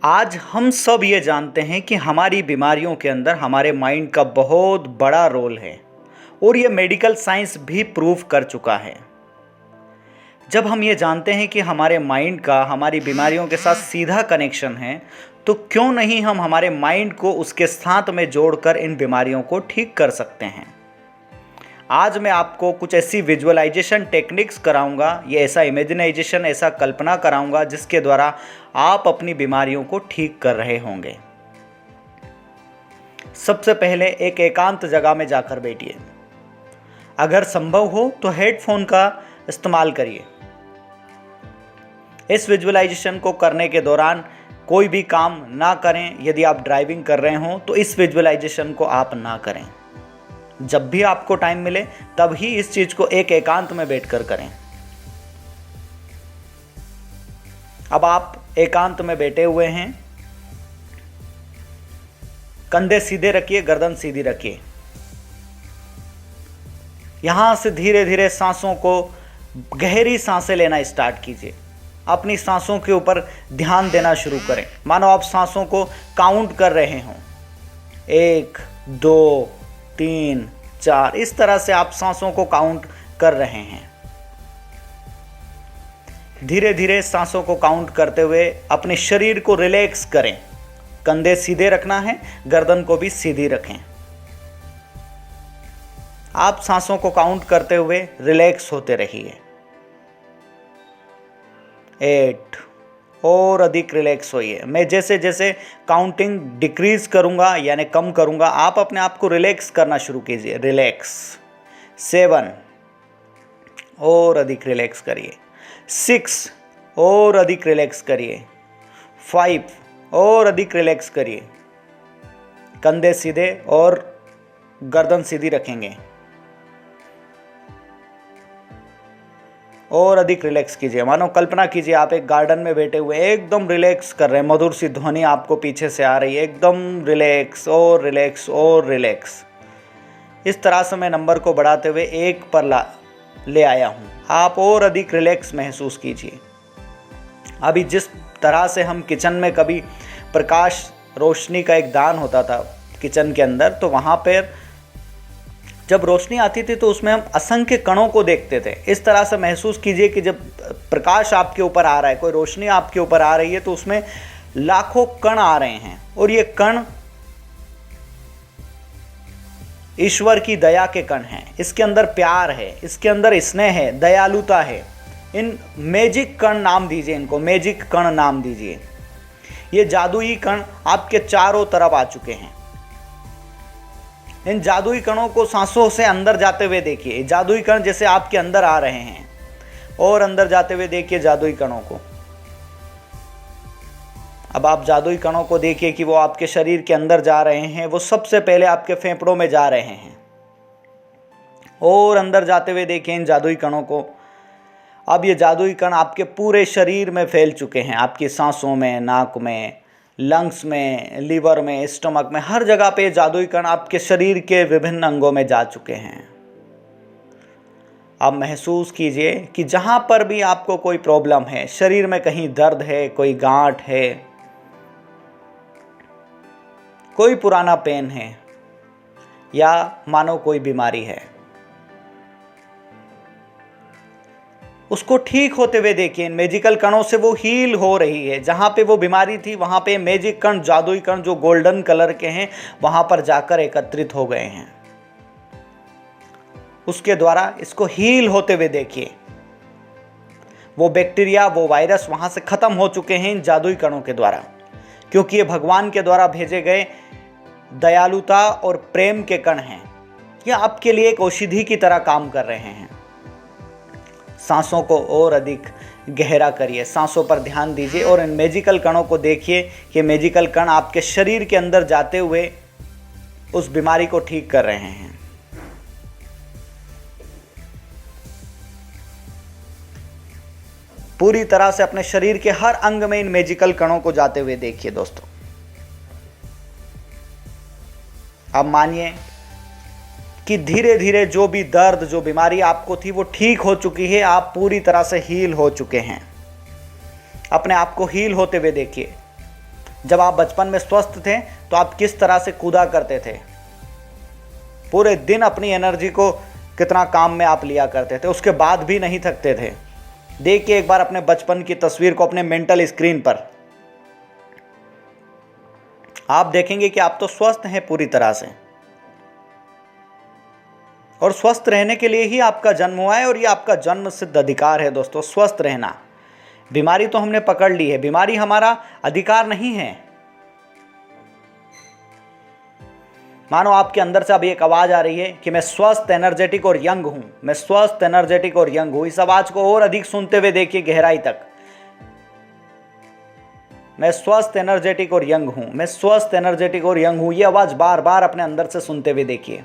आज हम सब ये जानते हैं कि हमारी बीमारियों के अंदर हमारे माइंड का बहुत बड़ा रोल है और ये मेडिकल साइंस भी प्रूव कर चुका है। जब हम ये जानते हैं कि हमारे माइंड का हमारी बीमारियों के साथ सीधा कनेक्शन है, तो क्यों नहीं हम हमारे माइंड को उसके साथ में जोड़कर इन बीमारियों को ठीक कर सकते हैं। आज मैं आपको कुछ ऐसी विजुअलाइजेशन टेक्निक्स कराऊंगा, ये ऐसा इमेजिनाइजेशन, ऐसा कल्पना कराऊंगा जिसके द्वारा आप अपनी बीमारियों को ठीक कर रहे होंगे। सबसे पहले एक एकांत जगह में जाकर बैठिए। अगर संभव हो तो हेडफोन का इस्तेमाल करिए। इस विजुअलाइजेशन को करने के दौरान कोई भी काम ना करें। यदि आप ड्राइविंग कर रहे हो तो इस विजुअलाइजेशन को आप ना करें। जब भी आपको टाइम मिले तब ही इस चीज को एक एकांत में बैठकर करें। अब आप एकांत में बैठे हुए हैं, कंधे सीधे रखिए, गर्दन सीधी रखिए। यहां से धीरे धीरे सांसों को गहरी सांसें लेना स्टार्ट कीजिए। अपनी सांसों के ऊपर ध्यान देना शुरू करें, मानो आप सांसों को काउंट कर रहे हों। 1 2 3 4, इस तरह से आप सांसों को काउंट कर रहे हैं। धीरे धीरे सांसों को काउंट करते हुए अपने शरीर को रिलैक्स करें। कंधे सीधे रखना है, गर्दन को भी सीधी रखें। आप सांसों को काउंट करते हुए रिलैक्स होते रहिए। 8 और अधिक रिलैक्स होइए। मैं जैसे जैसे काउंटिंग डिक्रीज करूंगा यानी कम करूंगा, आप अपने आप को रिलैक्स करना शुरू कीजिए। रिलैक्स। 7 और अधिक रिलैक्स करिए। 6 और अधिक रिलैक्स करिए। 5 और अधिक रिलैक्स करिए। कंधे सीधे और गर्दन सीधी रखेंगे और अधिक रिलैक्स कीजिए। मानो कल्पना कीजिए आप एक गार्डन में बैठे हुए एकदम रिलैक्स कर रहे हैं। मधुर सी ध्वनि आपको पीछे से आ रही है, एकदम रिलैक्स और रिलैक्स और रिलैक्स। इस तरह से मैं नंबर को बढ़ाते हुए 1 पर ले आया हूँ। आप और अधिक रिलैक्स महसूस कीजिए। अभी जिस तरह से हम किचन में कभी प्रकाश रोशनी का एक दान होता था किचन के अंदर, तो वहाँ पर जब रोशनी आती थी तो उसमें हम असंख्य कणों को देखते थे। इस तरह से महसूस कीजिए कि जब प्रकाश आपके ऊपर आ रहा है, कोई रोशनी आपके ऊपर आ रही है, तो उसमें लाखों कण आ रहे हैं और ये कण ईश्वर की दया के कण हैं। इसके अंदर प्यार है, इसके अंदर स्नेह है, दयालुता है। इन मैजिक कण नाम दीजिए, इनको मैजिक कण नाम दीजिए। ये जादुई कण आपके चारों तरफ आ चुके हैं। इन जादुई कणों को सांसों से अंदर जाते हुए देखिए। जादुई कण जैसे आपके अंदर आ रहे हैं और अंदर जाते हुए देखिए जादुई कणों को। अब आप जादुई कणों को देखिए कि वो आपके शरीर के अंदर जा रहे हैं। वो सबसे पहले आपके फेफड़ों में जा रहे हैं और अंदर जाते हुए देखिए इन जादुई कणों को। अब ये जादुई कण आपके पूरे शरीर में फैल चुके हैं, आपकी सांसों में, नाक में, लंग्स में, लीवर में, स्टमक में, हर जगह पे जादुई कण आपके शरीर के विभिन्न अंगों में जा चुके हैं। आप महसूस कीजिए कि जहां पर भी आपको कोई प्रॉब्लम है, शरीर में कहीं दर्द है, कोई गांठ है, कोई पुराना पेन है या मानो कोई बीमारी है, उसको ठीक होते हुए देखिए। इन मैजिकल कणों से वो हील हो रही है। जहाँ पे वो बीमारी थी वहाँ पे मैजिक कण, जादुई कण जो गोल्डन कलर के हैं, वहाँ पर जाकर एकत्रित हो गए हैं। उसके द्वारा इसको हील होते हुए देखिए। वो बैक्टीरिया, वो वायरस वहाँ से खत्म हो चुके हैं इन जादुई कणों के द्वारा, क्योंकि ये भगवान के द्वारा भेजे गए दयालुता और प्रेम के कण हैं। ये आपके लिए एक औषधि की तरह काम कर रहे हैं। सांसों को और अधिक गहरा करिए, सांसों पर ध्यान दीजिए और इन मैजिकल कणों को देखिए कि मैजिकल कण आपके शरीर के अंदर जाते हुए उस बीमारी को ठीक कर रहे हैं। पूरी तरह से अपने शरीर के हर अंग में इन मैजिकल कणों को जाते हुए देखिए दोस्तों। अब मानिए कि धीरे धीरे जो भी दर्द, जो बीमारी आपको थी वो ठीक हो चुकी है। आप पूरी तरह से हील हो चुके हैं। अपने आप को हील होते हुए देखिए। जब आप बचपन में स्वस्थ थे तो आप किस तरह से कूदा करते थे, पूरे दिन अपनी एनर्जी को कितना काम में आप लिया करते थे, उसके बाद भी नहीं थकते थे। देखिए एक बार अपने बचपन की तस्वीर को अपने मेंटल स्क्रीन पर, आप देखेंगे कि आप तो स्वस्थ हैं पूरी तरह से, और स्वस्थ रहने के लिए ही आपका जन्म हुआ है और ये आपका जन्म सिद्ध अधिकार है दोस्तों, स्वस्थ रहना। बीमारी तो हमने पकड़ ली है, बीमारी हमारा अधिकार नहीं है। मानो आपके अंदर से अभी एक आवाज आ रही है कि मैं स्वस्थ, एनर्जेटिक और यंग हूं, मैं स्वस्थ, एनर्जेटिक और यंग हूं। इस आवाज को और अधिक सुनते हुए देखिए गहराई तक, मैं स्वस्थ, एनर्जेटिक और यंग हूं, मैं स्वस्थ, एनर्जेटिक और यंग हूं। ये आवाज बार बार अपने अंदर से सुनते हुए देखिए।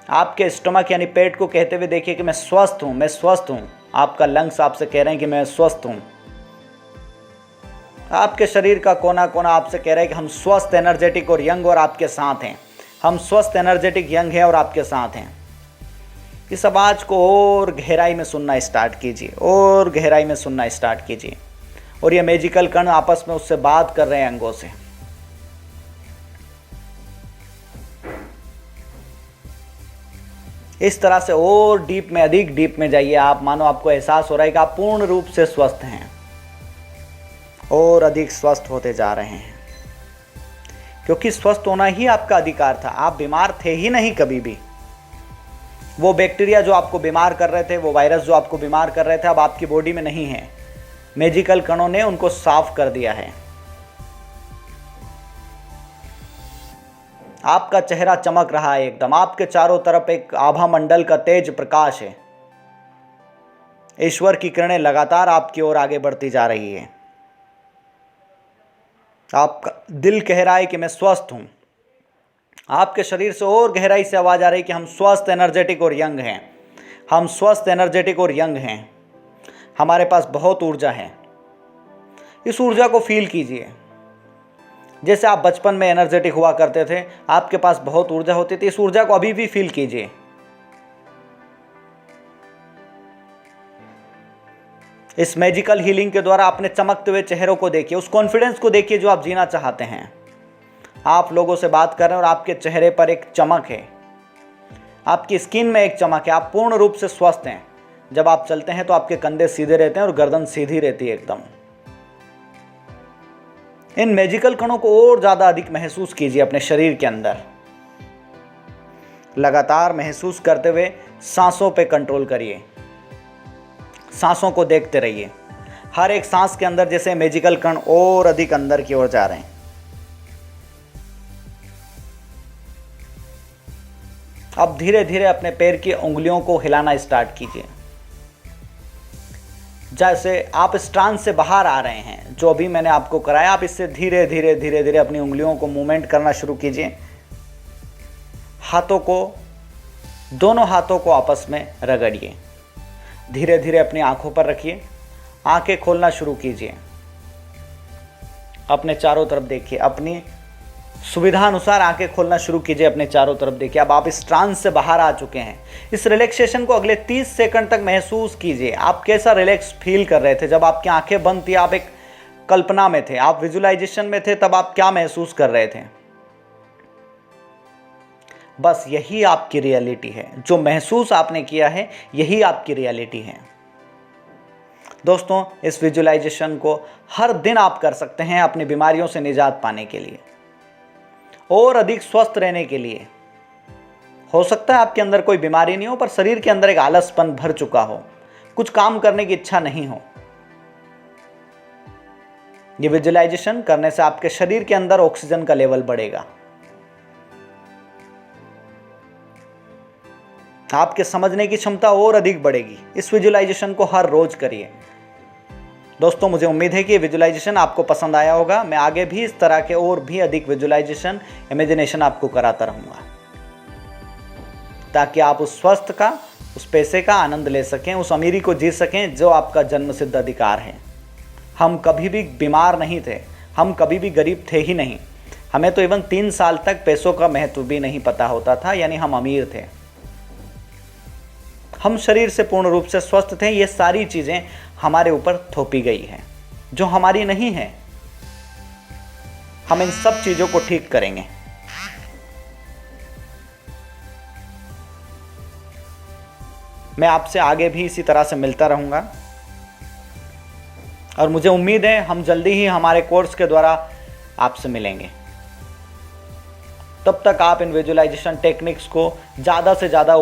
आपके स्टमक यानी पेट को कहते हुए देखिए कि मैं स्वस्थ हूं, मैं स्वस्थ हूं। आपका लंग्स आपसे कह रहे हैं कि मैं स्वस्थ हूं। आपके शरीर का कोना कोना आपसे कह रहा है कि हम स्वस्थ, एनर्जेटिक और यंग और आपके साथ हैं। हम स्वस्थ, एनर्जेटिक, यंग हैं और आपके साथ हैं। इस आवाज को और गहराई में सुनना स्टार्ट कीजिए, और गहराई में सुनना स्टार्ट कीजिए। और ये मैजिकल कण आपस में उससे बात कर रहे हैं अंगों से। इस तरह से और डीप में, अधिक डीप में जाइए आप। मानो आपको एहसास हो रहा है कि आप पूर्ण रूप से स्वस्थ हैं और अधिक स्वस्थ होते जा रहे हैं, क्योंकि स्वस्थ होना ही आपका अधिकार था। आप बीमार थे ही नहीं कभी भी। वो बैक्टीरिया जो आपको बीमार कर रहे थे, वो वायरस जो आपको बीमार कर रहे थे, अब आपकी बॉडी में नहीं है। मैजिकल कणों ने उनको साफ कर दिया है। आपका चेहरा चमक रहा है एकदम, आपके चारों तरफ एक आभा मंडल का तेज प्रकाश है। ईश्वर की किरणें लगातार आपकी ओर आगे बढ़ती जा रही है। आपका दिल कह रहा है कि मैं स्वस्थ हूं। आपके शरीर से और गहराई से आवाज आ रही है कि हम स्वस्थ, एनर्जेटिक और यंग हैं। हम स्वस्थ, एनर्जेटिक और यंग हैं। हमारे पास बहुत ऊर्जा है। इस ऊर्जा को फील कीजिए। जैसे आप बचपन में एनर्जेटिक हुआ करते थे, आपके पास बहुत ऊर्जा होती थी। इस ऊर्जा को अभी भी फील कीजिए। इस मैजिकल हीलिंग के द्वारा अपने चमकते हुए चेहरों को देखिए, उस कॉन्फिडेंस को देखिए जो आप जीना चाहते हैं। आप लोगों से बात कर रहे हैं और आपके चेहरे पर एक चमक है, आपकी स्किन में एक चमक है। आप पूर्ण रूप से स्वस्थ हैं। जब आप चलते हैं तो आपके कंधे सीधे रहते हैं और गर्दन सीधी रहती है एकदम। इन मैजिकल कणों को और ज्यादा अधिक महसूस कीजिए अपने शरीर के अंदर। लगातार महसूस करते हुए सांसों पे कंट्रोल करिए। सांसों को देखते रहिए। हर एक सांस के अंदर जैसे मैजिकल कण और अधिक अंदर की ओर जा रहे हैं। अब धीरे धीरे अपने पैर की उंगलियों को हिलाना स्टार्ट कीजिए। जैसे आप इस ट्रांस से बाहर आ रहे हैं, जो अभी मैंने आपको कराया, आप इससे धीरे धीरे धीरे धीरे अपनी उंगलियों को मूवमेंट करना शुरू कीजिए। हाथों को, दोनों हाथों को आपस में रगड़िए। धीरे धीरे अपनी आंखों पर रखिए। आंखें खोलना शुरू कीजिए। अपने चारों तरफ देखिए। अपनी सुविधा अनुसार आंखें खोलना शुरू कीजिए। अपने चारों तरफ देखिए। अब आप इस ट्रांस से बाहर आ चुके हैं। इस रिलैक्सेशन को अगले 30 सेकंड तक महसूस कीजिए। आप कैसा रिलैक्स फील कर रहे थे जब आपकी आंखें बंद थी, आप एक कल्पना में थे, आप विजुअलाइजेशन में थे, तब आप क्या महसूस कर रहे थे? बस यही आपकी रियलिटी है। जो महसूस आपने किया है यही आपकी रियलिटी है। दोस्तों, इस विजुअलाइजेशन को हर दिन आप कर सकते हैं अपनी बीमारियों से निजात पाने के लिए और अधिक स्वस्थ रहने के लिए। हो सकता है आपके अंदर कोई बीमारी नहीं हो, पर शरीर के अंदर एक आलसपन भर चुका हो, कुछ काम करने की इच्छा नहीं हो। ये विजुअलाइजेशन करने से आपके शरीर के अंदर ऑक्सीजन का लेवल बढ़ेगा। आपके समझने की क्षमता और अधिक बढ़ेगी। इस विजुअलाइजेशन को हर रोज करिए। दोस्तों, मुझे उम्मीद है कि ये विजुअलाइजेशन आपको पसंद आया होगा। मैं आगे भी इस तरह के और भी अधिक विजुअलाइजेशन, इमेजिनेशन आपको कराता रहूँगा, ताकि आप उस स्वस्थ का, उस पैसे का आनंद ले सकें, उस अमीरी को जी सकें जो आपका जन्मसिद्ध अधिकार है। हम कभी भी बीमार नहीं थे, हम कभी भी गरीब थे ही नहीं। हमें तो इवन 3 साल तक पैसों का महत्व भी नहीं पता होता था, यानी हम अमीर थे। हम शरीर से पूर्ण रूप से स्वस्थ थे। ये सारी चीज़ें हमारे ऊपर थोपी गई हैं। जो हमारी नहीं है, हम इन सब चीज़ों को ठीक करेंगे। मैं आपसे आगे भी इसी तरह से मिलता रहूँगा और मुझे उम्मीद है हम जल्दी ही हमारे कोर्स के द्वारा आपसे मिलेंगे। तब तक आप इन विजुअलाइजेशन टेक्निक्स को ज़्यादा से ज़्यादा